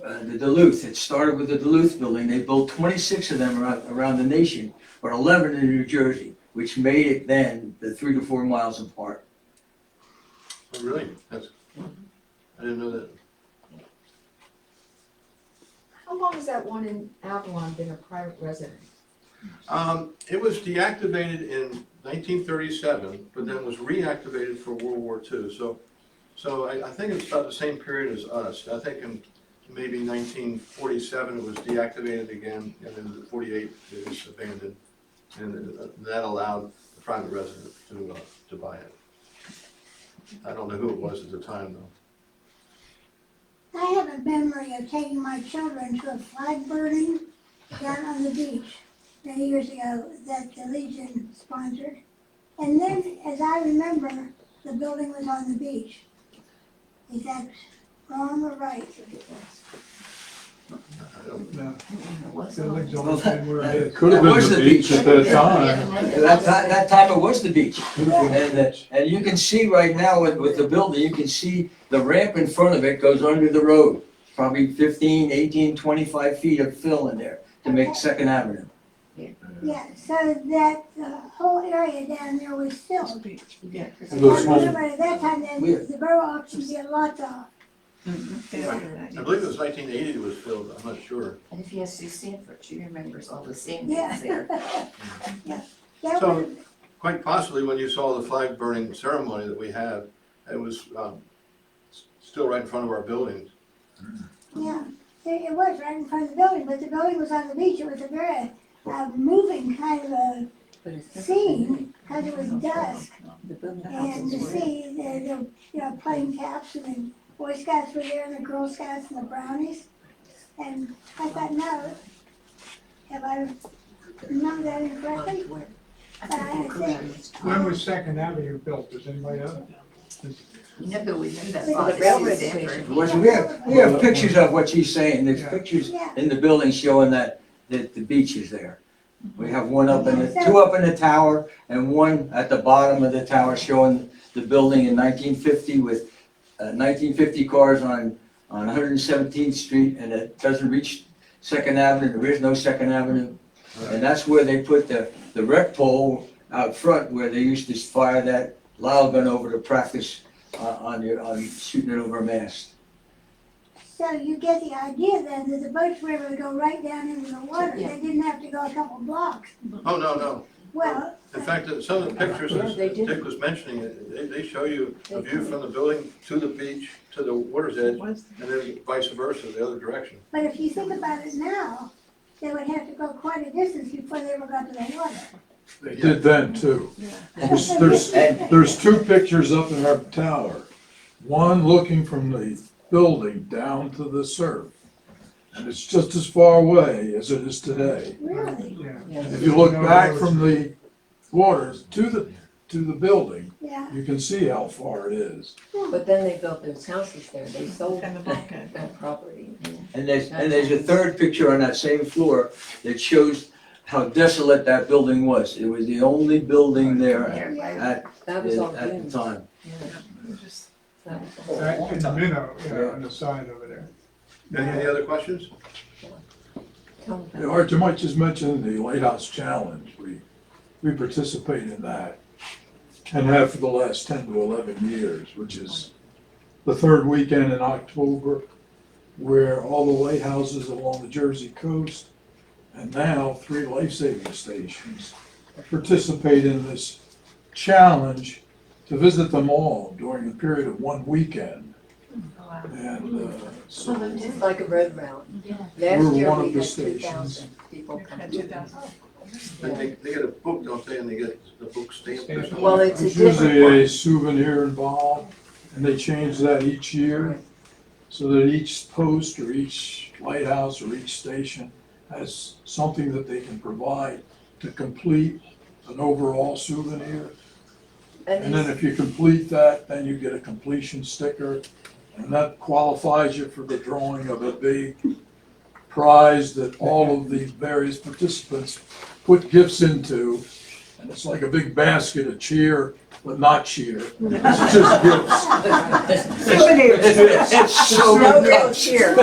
the Duluth, it started with the Duluth building, they built 26 of them around the nation, but 11 in New Jersey, which made it then the 3 to 4 miles apart. Oh, really? I didn't know that. How long has that one in Avalon been a private residence? It was deactivated in 1937, but then was reactivated for World War II. So I think it's about the same period as us. I think in maybe 1947 it was deactivated again, and then in 48 it was abandoned, and that allowed the private resident to buy it. I don't know who it was at the time though. I have a memory of taking my children to a flag burning down on the beach many years ago that the Legion sponsored. And then, as I remember, the building was on the beach. Is that wrong or right? I don't No. Was Buildings it? always been where it It is. could have It been was the the beach beach. at that time. That time it was the beach. And you can see right now with the building, you can see the ramp in front of it goes under the road. Probably 15, 18, 25 feet of fill in there to make Second Avenue. Yeah, so that whole area down there was filled. Yeah. I Those small- remember at that time, then the borough auction did lots of. I believe it was 1980 it was filled, I'm not sure. And if you ask Sue Sanford, she remembers all the same Yeah. things there. That So- was, Quite possibly when you saw the flag burning ceremony that we had, it was still right in front of our buildings. yeah, it was right in front of the building, but the building was on the beach. It was a very moving kind of a But it's scene, because it was dusk. The building And to houses were. see the plane caps and the Boy Scouts were there and the Girl Scouts and the Brownies. And I thought, no, have I remembered that incorrectly? I think you're correct. When was Second Avenue built? Does anybody know? You never would know that. The about railroad Sue Sanford. station. We have pictures of what she's saying. There's Yeah. pictures Yeah. in the building showing that the beach is there. We have one up two up in the tower and one at the bottom of the tower showing the building in 1950 with 1950 cars on 117th Street, and it doesn't reach Second Avenue. There is no Second Avenue. And that's where they put the rec pole out front where they used to fire that loud gun over to practice on shooting it over a mast. So you get the idea then that the boats were able to go right down into the water. Yeah. They didn't have to go a couple blocks. Oh, no. Well, In fact, some of the pictures, Yeah, as they did. Dick was mentioning, they show you a view from the building to the beach, to the water's edge, and then vice versa, the other direction. but if you think about it now, they would have to go quite a distance before they ever got to the water. They did then too. There's two pictures up in our tower. One looking from the building down to the surf. And it's just as far away as it is today. Really? And if you look back from the waters to the building, Yeah. you can see how far it is. But then they built those houses there, they sold that property. And there's a third picture on that same floor that shows how desolate that building was. It was the only building there at That was all the doomed. time. That was all- Right in the minnow, on the side over there. Any other questions? Tell them Yeah, Art, you might just mention the Lighthouse Challenge. We participate in that and have for the last 10 to 11 years, which is the third weekend in October, where all the lighthouses along the Jersey coast and now 3 life-saving stations participate in this challenge to visit them all during the period of 1 weekend. And so It's like a road route. Yeah. Last We're year one we of the had stations. 2,000 people come. And they get a book, don't they, and they get the book stamped or something? Well, it's a there's different usually a one. souvenir involved, and they change that each year, so that each post or each lighthouse or each station has something that they can provide to complete an overall souvenir. And then these- if you complete that, then you get a completion sticker, and that qualifies you for the drawing of a big prize that all of the various participants put gifts into. And it's like a big basket of cheer, but not cheer. It's just gifts. It's so No real cheer.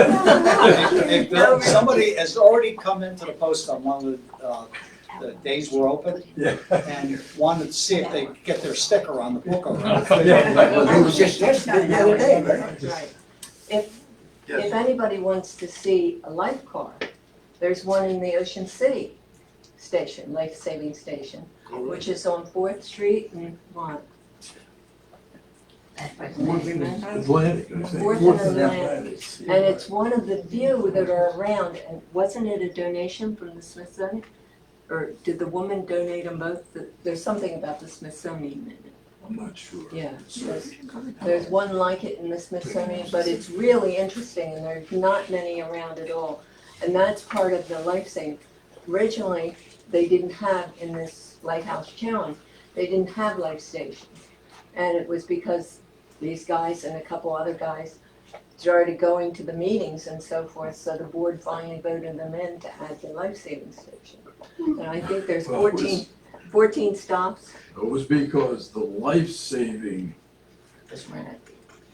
Somebody has already come into the post on one of the days we're open Yeah. and wanted to see if they could get their sticker on the book already. Well, it was just yesterday, the other day, right? That's right. If Yes. anybody wants to see a lifeguard, there's one in the Ocean City station, life-saving station, which is on 4th Street and what? Atlantic, I think. Fourth Fourth and and Atlantic. And it's one of the few that are around, and wasn't it a donation from the Smithsonian? Or did the woman donate them both? There's something about the Smithsonian in it. I'm not sure. Yeah, there's one like it in the Smithsonian, but it's really interesting and there's not many around at all. And that's part of the life saving. Originally, they didn't have in this Lighthouse Challenge, they didn't have life stations. And it was because these guys and a couple other guys started going to the meetings and so forth, so the board finally voted them in to add the life saving station. And I think there's Well, it was- 14 stops. It was because the life-saving Just ran it.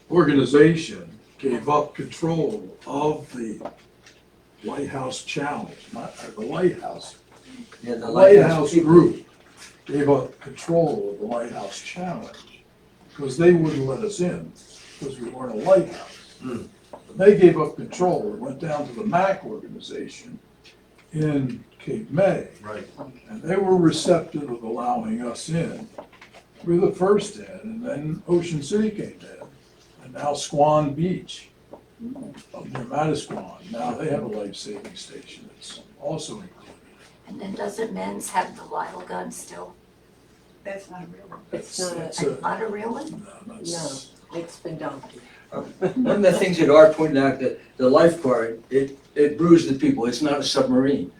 organization gave up control of the Lighthouse Challenge, not the Lighthouse. Yeah, The Lighthouse Group gave up control of the Lighthouse Challenge because they wouldn't let us in because we weren't a lighthouse. Hmm. They gave up control and went down to the MAC organization in Cape May. Right. And they were receptive of allowing us in. We were the first in, and then Ocean City came in, and now Swan Beach, up near Matasquan, now they have a life-saving station that's also included. And then doesn't men's have the Lyle gun still? That's not a real one. It's That's- not, that's Not a real one? No, that's- it's been dumped. One of the things that Art pointed out, that the lifeguard, it bruised the people, it's not a submarine.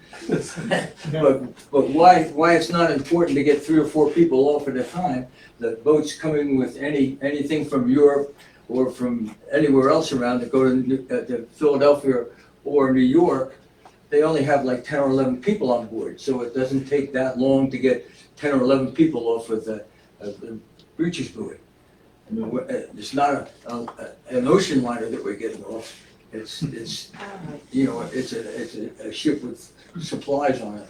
But why it's not important to get 3 or 4 people off at a time, the boats coming with anything from Europe or from anywhere else around that go to Philadelphia or New York, they only have like 10 or 11 people on board, so it doesn't take that long to get 10 or 11 people off with the breeches buoy. I mean, it's not an ocean liner that we're getting off. It's you know, it's a ship with supplies on it.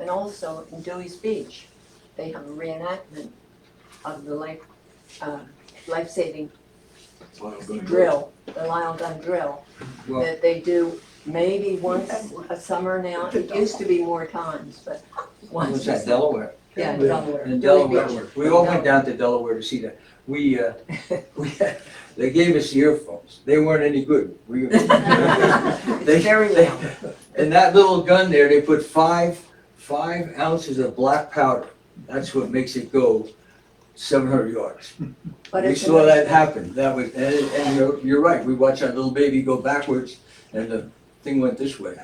And also in Dewey's Beach, they have a reenactment of the life-saving drill, the Lyle gun drill, Well, that they do maybe once a summer now. It used to be more times, but once. what's that, Delaware? Yeah, in Delaware. In Dewey Delaware, Beach. we all went down to Delaware to see that. They gave us the earphones. They weren't any good. It's very loud. In that little gun there, they put five 5 ounces of black powder. That's what makes it go 700 yards. But We it's saw that amazing. happen. That was, and you're right. We watched that little baby go backwards and the thing went this way.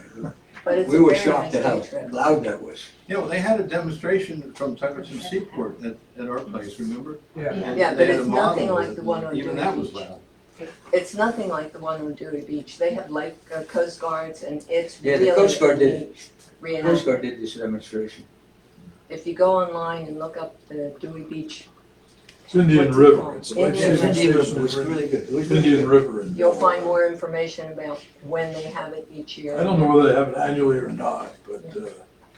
But it's We a were very shocked nice at how day trip. loud that was. You know, they had a demonstration from Tuckerton Seaport at our place, remember? Yeah. And Yeah, but they had it's a model nothing of like it, the one on Even Dewey that was Beach. loud. It's nothing like the one on Dewey Beach. They have Coast Guards and it's Yeah, really the Coast Guard did a it. neat Coast reenactment. Guard did this demonstration. If you go online and look up the Dewey Beach, It's Indian What's it River, called? it's a Indian life-saving Indian River station. was in really good. It was really Indian good. River. in you'll find Delaware. more information about when they have it each year. I don't know whether they have it annually or not, but,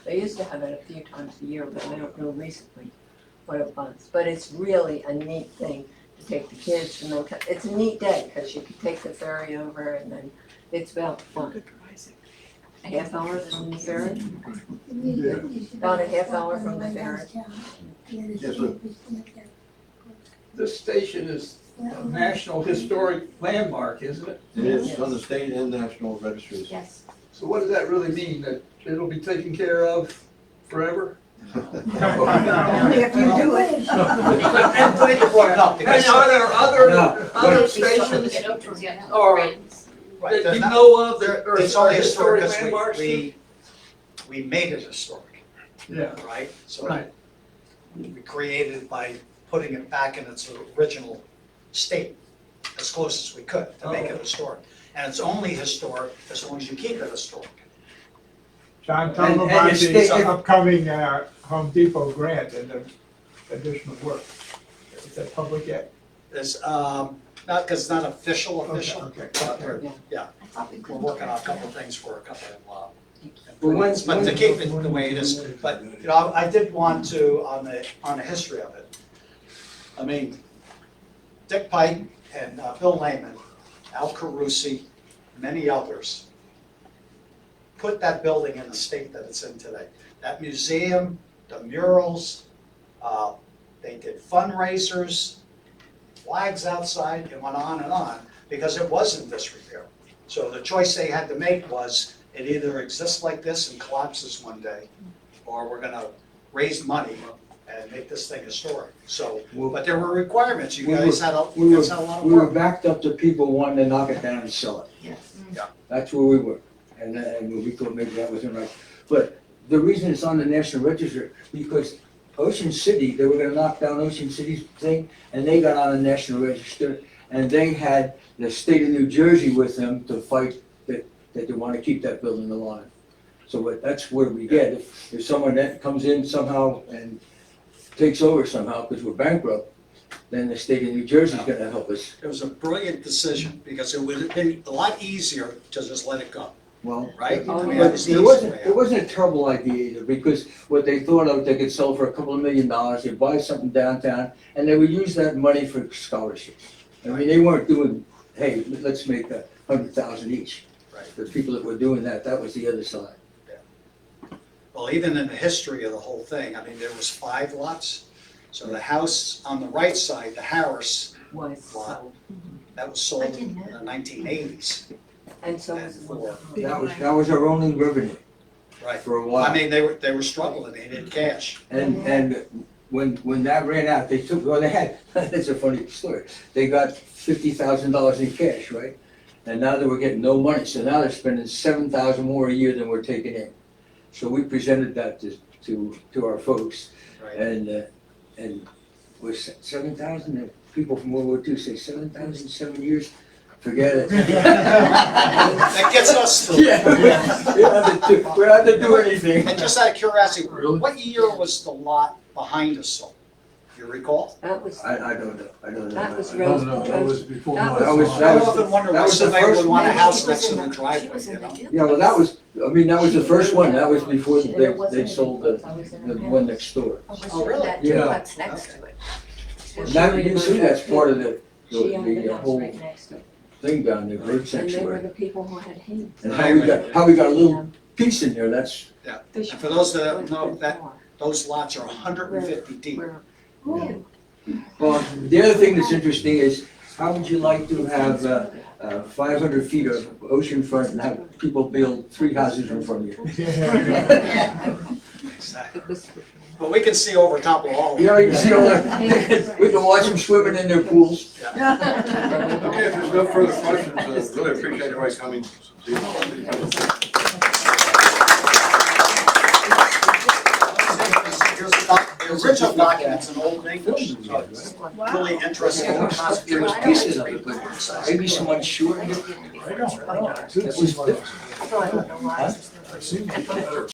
They used to have it a few times a year, but I don't know recently what it was. But it's really a neat thing to take the kids and then, it's a neat day because you can take the ferry over and then it's about, what, a half hour from the ferry? About a half hour from the ferry. Yes, sir. This station is a National Historic Landmark, isn't it? It is on the state and national registries. Yes. So what does that really mean? That it'll be taken care of forever? Only if you do it. And glad you brought it up And because, are there other, No. other stations or right, that there's you not- know of there- that are it's only historic historic landmarks? because we made it historic, Yeah, right? So right. we created it by putting it back in its original state as close as we could to make it historic. And it's only historic as long as you keep it historic. John, tell them And about the the state- upcoming Home Depot grant and the additional work. Is that public yet? It's, not, because it's not official, Okay. but we're, I thought we we're could. working on a couple of things for a couple of, Well, when- improvements, but to keep it the way it is. But, you know, I did want to, on the history of it, I mean, Dick Pike and Bill Lehman, Al Carusi, many others, put that building in the state that it's in today. That museum, the murals, they did fundraisers, flags outside, it went on, because it was in disrepair. So the choice they had to make was, it either exists like this and collapses one day, or we're gonna raise money and make this thing historic. So, but there were requirements, you guys had a, We you were, guys had a lot of we were work. backed up to people wanting to knock it down and sell it. Yes. Yeah. That's where we were. And we thought maybe that wasn't right. But the reason it's on the National Register, because Ocean City, they were gonna knock down Ocean City's thing, and they got on the National Register, and they had the state of New Jersey with them to fight that they wanna keep that building alive. So that's where we get, if someone that comes in somehow and takes over somehow, because we're bankrupt, then the state of New Jersey's gonna help us. It was a brilliant decision, because it would have been a lot easier to just let it go, Well, right? Oh, I mean, yeah. that was the It easy wasn't, way it out. wasn't a terrible idea either, because what they thought of, they could sell for a couple of $1 million, they'd buy something downtown, and they would use that money for scholarships. I mean, they weren't doing, hey, let's make 100,000 each. Right. The people that were doing that was the other side. Well, even in the history of the whole thing, I mean, there was 5 lots. So the house on the right side, the Harris Was lot, sold. that was sold I in didn't the know. 1980s. And so was the one. That was our only revenue Right. for a I while. mean, they were struggling, they needed cash. And when that ran out, they took, well, they had, that's a funny story. They got $50,000 in cash, right? And now they were getting no money, so now they're spending $7,000 more a year than we're taking in. So we presented that to our folks, Right. and was 7,000, people from World War II say 7,000 in 7 years? Forget it. That gets us through. Yeah, we don't have to do anything. And just out of curiosity, Really? what year was the lot behind us sold? You recall? That was, I don't know. That was I No, don't no, know. that was before. That my was- time. I often wonder that why was the somebody first would want a Maybe house she next was to in the She driveway, was you in the know? duplex. Yeah, well, that was the first one, that was before And it wasn't they a sold duplex, the I was in the a one house. next door. Oh, was Oh, it really? that Yeah. duplex next Okay. to it? And that, you can see that's part of the She owned the house whole right next to it. thing down there, bird And they were sanctuary. the people who had hay. And how we got a little piece in there, that's, And for those that don't know, those lots are 150 deep. Where- well, the other thing that's interesting is, how would you like to have 500 feet of ocean front and have people build 3 houses in front of you? Exactly. But we can see over top of all of You them. know, you see all that, we can watch them swimming in their pools. Okay, if there's no further questions, really appreciate everybody coming. See you. Here's the original document's in Old English, so it's really interesting. There was pieces of it, but maybe someone shortened it. I know. I thought it was the last. I've seen it better.